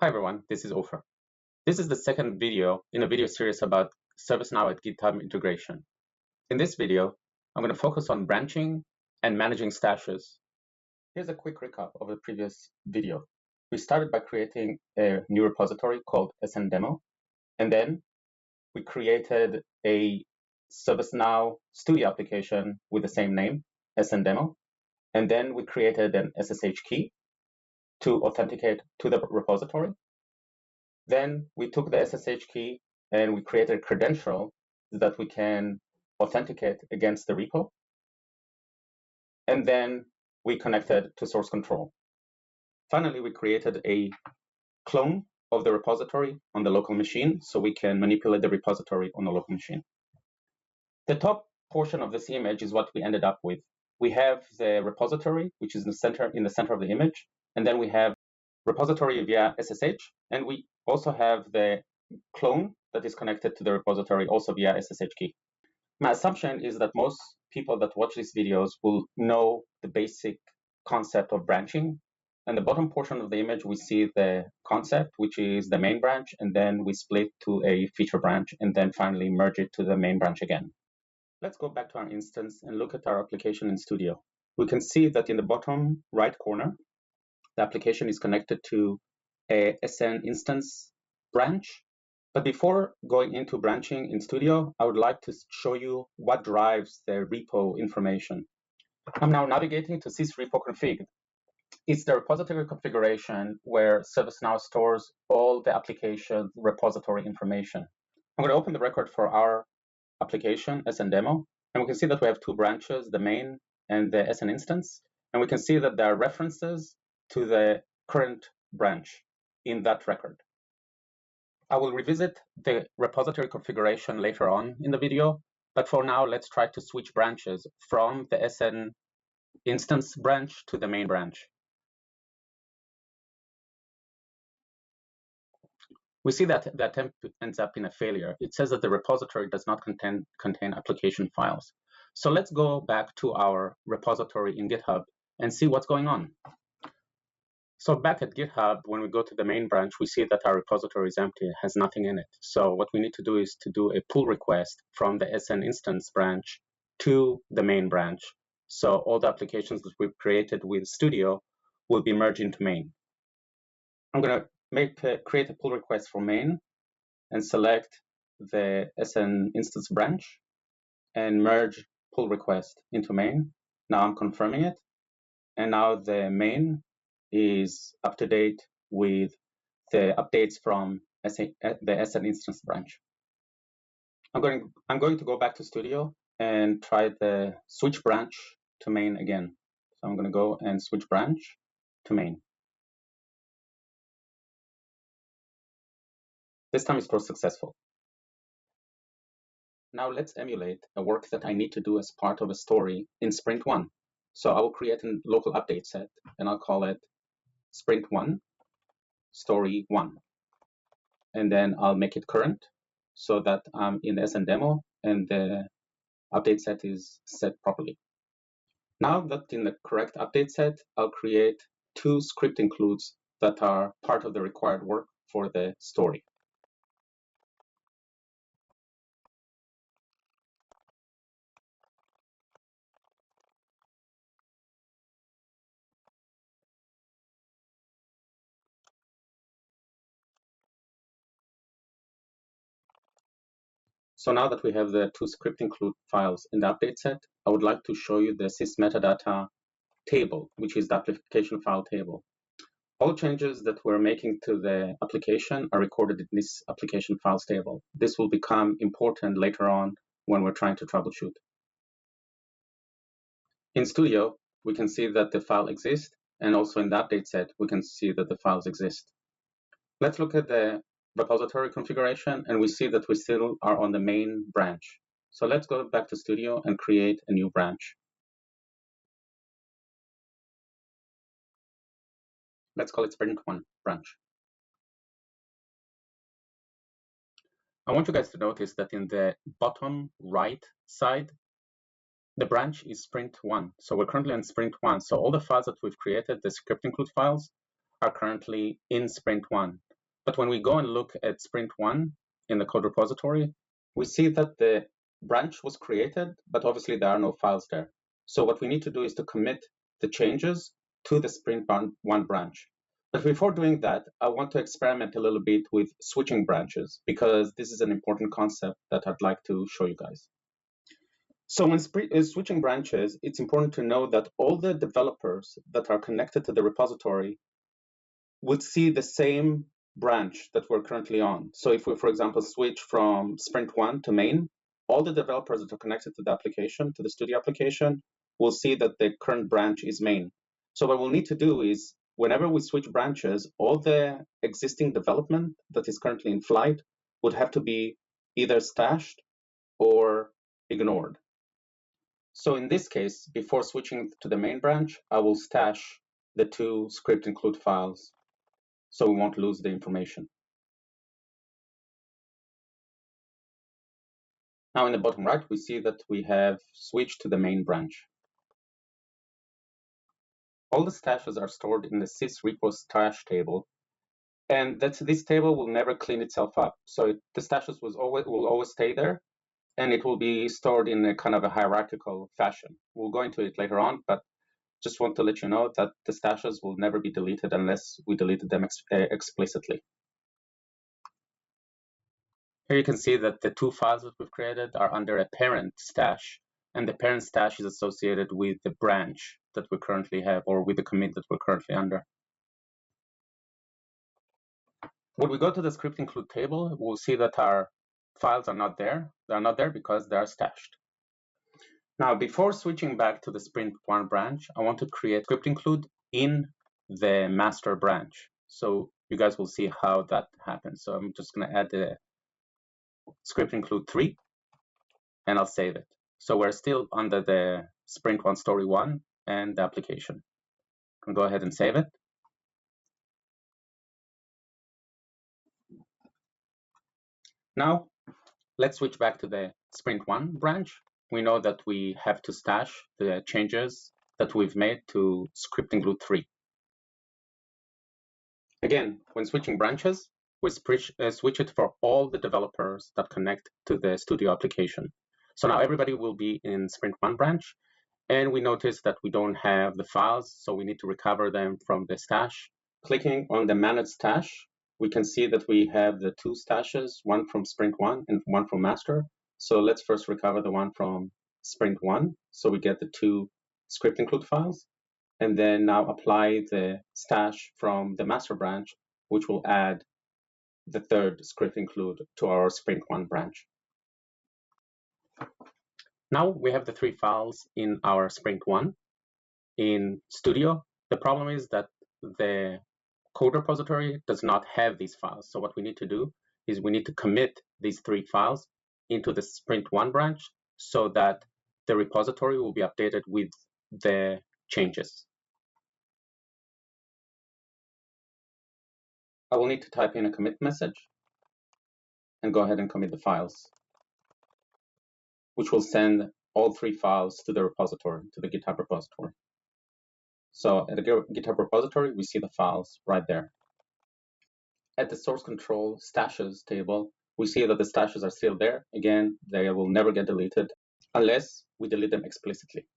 Hi everyone, this is Ofer. This is the second video in a video series about ServiceNow at GitHub integration. In this video, I'm going to focus on branching and managing stashes. Here's a quick recap of the previous video. We started by creating a new repository called SNDemo, and then we created a ServiceNow Studio application with the same name, SNDemo, and then we created an SSH key to authenticate to the repository. Then we took the SSH key and we created a credential that we can authenticate against the repo. And then we connected to source control. Finally, we created a clone of the repository on the local machine so we can manipulate the repository on the local machine. The top portion of this image is what we ended up with. We have the repository, which is in the center of the image, and then we have repository via SSH, and we also have the clone that is connected to the repository also via SSH key. My assumption is that most people that watch these videos will know the basic concept of branching. And the bottom portion of the image, we see the concept, which is the main branch, and then we split to a feature branch, and then finally merge it to the main branch again. Let's go back to our instance and look at our application in Studio. We can see that in the bottom right corner, the application is connected to a SN instance branch. But before going into branching in Studio, I would like to show you what drives the repo information. I'm now navigating to sysrepo_config. It's the repository configuration where ServiceNow stores all the application repository information. I'm going to open the record for our application, SNDemo, and we can see that we have two branches, the main and the SN instance, and we can see that there are references to the current branch in that record. I will revisit the repository configuration later on in the video, but for now, let's try to switch branches from the SN instance branch to the main branch. We see that the attempt ends up in a failure. It says that the repository does not contain application files. So let's go back to our repository in GitHub and see what's going on. So back at GitHub, when we go to the main branch, we see that our repository is empty, it has nothing in it. So what we need to do is to do a pull request from the SN instance branch to the main branch. So all the applications that we've created with Studio will be merged into main. I'm going to create a pull request for main and select the SN instance branch and merge pull request into main. Now I'm confirming it. And now the main is up to date with the updates from the SN instance branch. I'm going to go back to Studio and try the switch branch to main again. So I'm going to go and switch branch to main. This time it was successful. Now let's emulate a work that I need to do as part of a story in Sprint 1. So I will create a local update set, and I'll call it Sprint 1, Story 1. And then I'll make it current so that I'm in the SNDemo and the update set is set properly. Now that in the correct update set, I'll create two script includes that are part of the required work for the story. So now that we have the two script include files in the update set, I would like to show you the sysmetadata table, which is the application file table. All changes that we're making to the application are recorded in this application files table. This will become important later on when we're trying to troubleshoot. In Studio, we can see that the file exists, and also in the update set, we can see that the files exist. Let's look at the repository configuration, and we see that we still are on the main branch. So let's go back to Studio and create a new branch. Let's call it Sprint 1 branch. I want you guys to notice that in the bottom right side, the branch is Sprint 1. So we're currently in Sprint 1. So all the files that we've created, the script include files, are currently in Sprint 1. But when we go and look at sprint 1 in the code repository, we see that the branch was created, but obviously there are no files there. So what we need to do is to commit the changes to the sprint 1 branch. But before doing that, I want to experiment a little bit with switching branches, because this is an important concept that I'd like to show you guys. So when switching branches, it's important to know that all the developers that are connected to the repository would see the same branch that we're currently on. So if we, for example, switch from sprint 1 to main, all the developers that are connected to the application, to the studio application, will see that the current branch is main. So what we'll need to do is, whenever we switch branches, all the existing development that is currently in flight would have to be either stashed or ignored. So in this case, before switching to the main branch, I will stash the two script include files so we won't lose the information. Now in the bottom right, we see that we have switched to the main branch. All the stashes are stored in the sys-repo stash table, and this table will never clean itself up. So the stashes will always stay there, and it will be stored in a kind of a hierarchical fashion. We'll go into it later on, but just want to let you know that the stashes will never be deleted unless we deleted them explicitly. Here you can see that the two files that we've created are under a parent stash, and the parent stash is associated with the branch that we currently have, or with the commit that we're currently under. When we go to the script include table, we'll see that our files are not there. They're not there because they are stashed. Now, before switching back to the sprint 1 branch, I want to create script include in the master branch. So you guys will see how that happens. So I'm just going to add the script include 3, and I'll save it. So we're still under the sprint 1 story 1 and the application. I'll go ahead and save it. Now, let's switch back to the sprint 1 branch. We know that we have to stash the changes that we've made to script include 3. Again, when switching branches, we switch it for all the developers that connect to the studio application. So now everybody will be in sprint 1 branch, and we notice that we don't have the files, so we need to recover them from the stash. Clicking on the manage stash, we can see that we have the two stashes, one from sprint 1 and one from master. So let's first recover the one from sprint 1, so we get the two script include files, and then now apply the stash from the master branch, which will add the third script include to our sprint 1 branch. Now we have the 3 files in our sprint 1 in Studio. The problem is that the code repository does not have these files. So what we need to do is we need to commit these 3 files into the sprint 1 branch so that the repository will be updated with the changes. I will need to type in a commit message and go ahead and commit the files, which will send all 3 files to the repository, to the GitHub repository. So at the GitHub repository, we see the files right there. At the source control stashes table, we see that the stashes are still there. Again, they will never get deleted unless we delete them explicitly.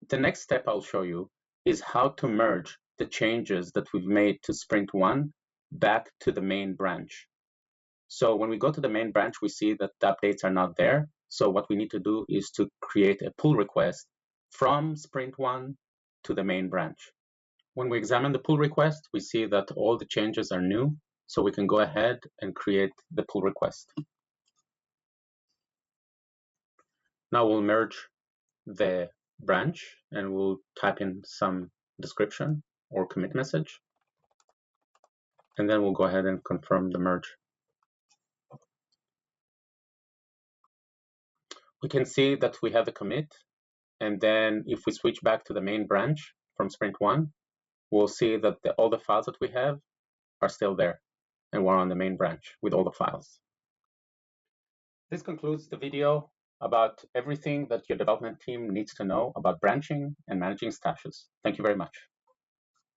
The next step I'll show you is how to merge the changes that we've made to sprint 1 back to the main branch. So when we go to the main branch, we see that the updates are not there. So what we need to do is to create a pull request from sprint 1 to the main branch. When we examine the pull request, we see that all the changes are new, so we can go ahead and create the pull request. Now we'll merge the branch and we'll type in some description or commit message, and then we'll go ahead and confirm the merge. We can see that we have a commit, and then if we switch back to the main branch from sprint 1, we'll see that all the files that we have are still there, and we're on the main branch with all the files. This concludes the video about everything that your development team needs to know about branching and managing stashes. Thank you very much.